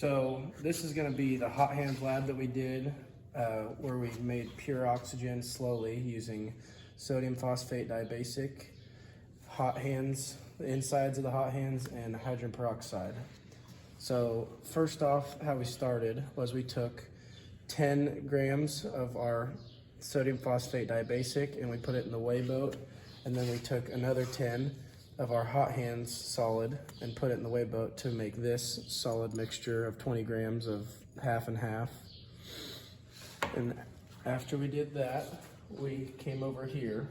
So this is going to be the hot hands lab that we did, where we made pure oxygen slowly using sodium phosphate dibasic, hot hands, the insides of the hot hands, and hydrogen peroxide. So first off, how we started was we took 10 grams of our sodium phosphate dibasic and we put it in the weigh boat, and then we took another 10 of our hot hands solid and put it in the weigh boat to make this solid mixture of 20 grams of half and half. And after we did that, we came over here.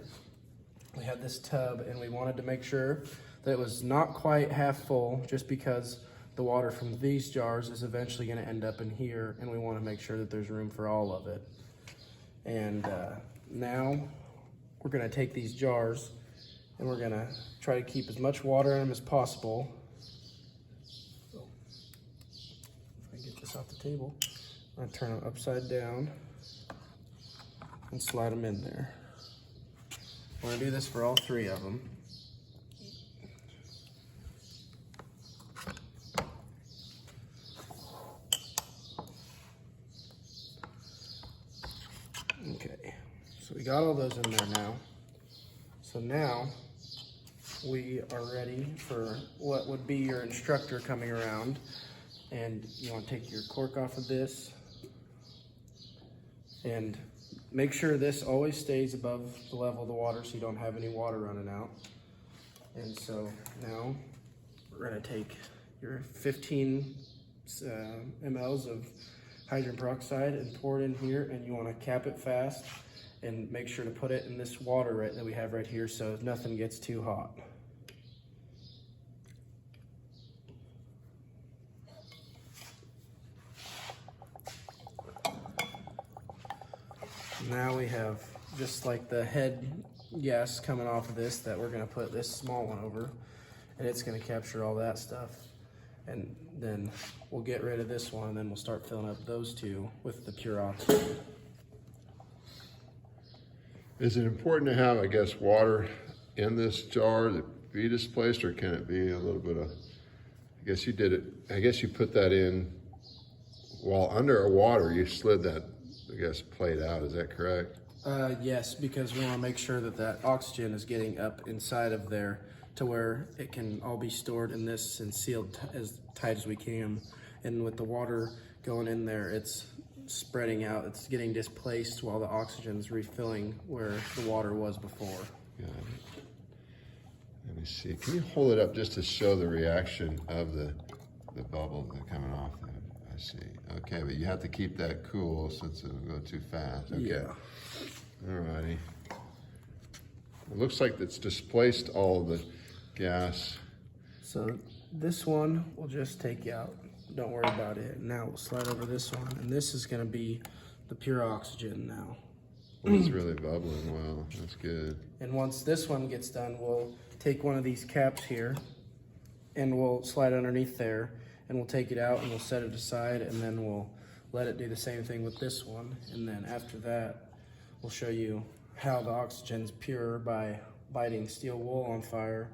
We had this tub and we wanted to make sure that it was not quite half full, just because the water from these jars is eventually going to end up in here, and we want to make sure that there's room for all of it. And now we're going to take these jars and we're going to try to keep as much water in them as possible. So, if I get this off the table, I'm going to turn them upside down and slide them in there. We're going to do this for all three of them. Okay, so we got all those in there now. So now we are ready for what would be your instructor coming around. And you want to take your cork off of this and make sure this always stays above the level of the water so you don't have any water running out. And so now we're going to take your 15 mLs of hydrogen peroxide and pour it in here, and you want to cap it fast and make sure to put it in this water that we have right here so nothing gets too hot. Now we have just like the head gas coming off of this that we're going to put this small one over, and it's going to capture all that stuff. And then we'll get rid of this one, and then we'll start filling up those two with the pure oxygen. Is it important to have, I guess, water in this jar to be displaced, or can it be a little bit of, I guess you did it, I guess you put that in while under water, you slid that, I guess, plate out, is that correct? Yes, because we want to make sure that that oxygen is getting up inside of there to where it can all be stored in this and sealed as tight as we can. And with the water going in there, it's spreading out, it's getting displaced while the oxygen's refilling where the water was before. Got it. Let me see, can you hold it up just to show the reaction of the bubble that coming off there? I see. Okay, but you have to keep that cool since it'll go too fast. Okay. Yeah. Alrighty. It looks like it's displaced all of the gas. So this one we'll just take out. Don't worry about it. Now we'll slide over this one, and this is going to be the pure oxygen now. Well, it's really bubbling well. That's good. And once this one gets done, we'll take one of these caps here and we'll slide underneath there, and we'll take it out and we'll set it aside, and then we'll let it do the same thing with this one. And then after that, we'll show you how the oxygen's pure by lighting steel wool on fire,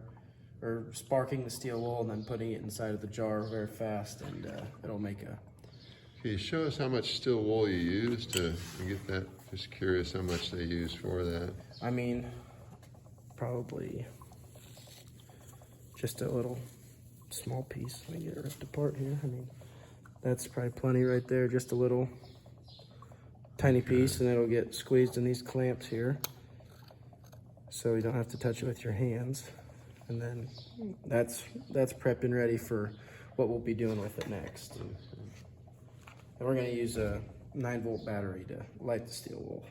or sparking the steel wool and then putting it inside of the jar very fast, and it'll make a... Can you show us how much steel wool you use to get that? Just curious how much they use for that. I mean, probably just a little small piece. Let me get it ripped apart here. I mean, that's probably plenty right there. Just a little tiny piece, and it'll get squeezed in these clamps here, so you don't have to touch it with your hands. And then that's prepping ready for what we'll be doing with it next. And we're going to use a 9-volt battery to light the steel wool.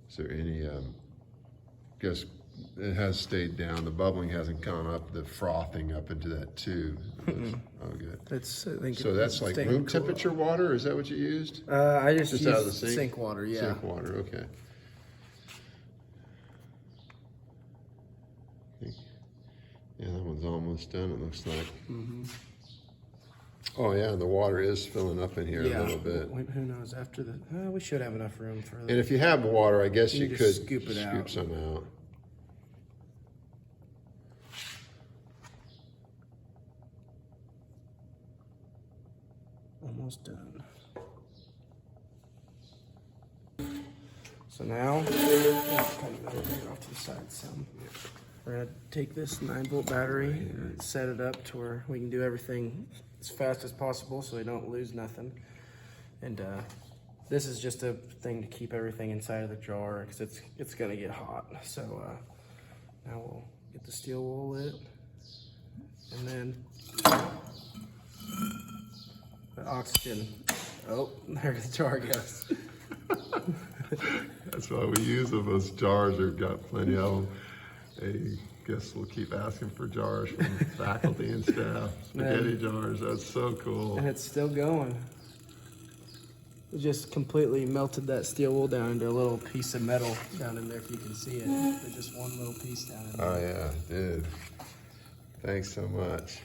Is there any, guess it has stayed down. The bubbling hasn't gone up, the frothing up into that tube. Oh, good. It's, I think So that's like room temperature water? Is that what you used? I just Just use out of the sink? sink water, yeah. Sink water, okay. Yeah, that one's almost done, it looks like. Oh yeah, the water is filling up in here a little bit. Who knows, after the, we should have enough room for that. And if you have water, I guess you just could scoop it out. some out. Almost done. So now, kind of melt it off to the side some. We're gonna take this 9-volt battery and set it up to where we can do everything as fast as possible so we don't lose nothing. And this is just a thing to keep everything inside of the jar because it's gonna get hot. So now we'll get the steel wool lit, and then the oxygen. Oh, there the jar goes. That's why we use them. Those jars, we've got plenty of them. I guess we'll keep asking for jars from faculty and staff. Spaghetti jars, that's so cool. And it's still going. It just completely melted that steel wool down into a little piece of metal down in there, if you can see it. There's just one little piece down in there. Oh yeah, dude. Thanks so much.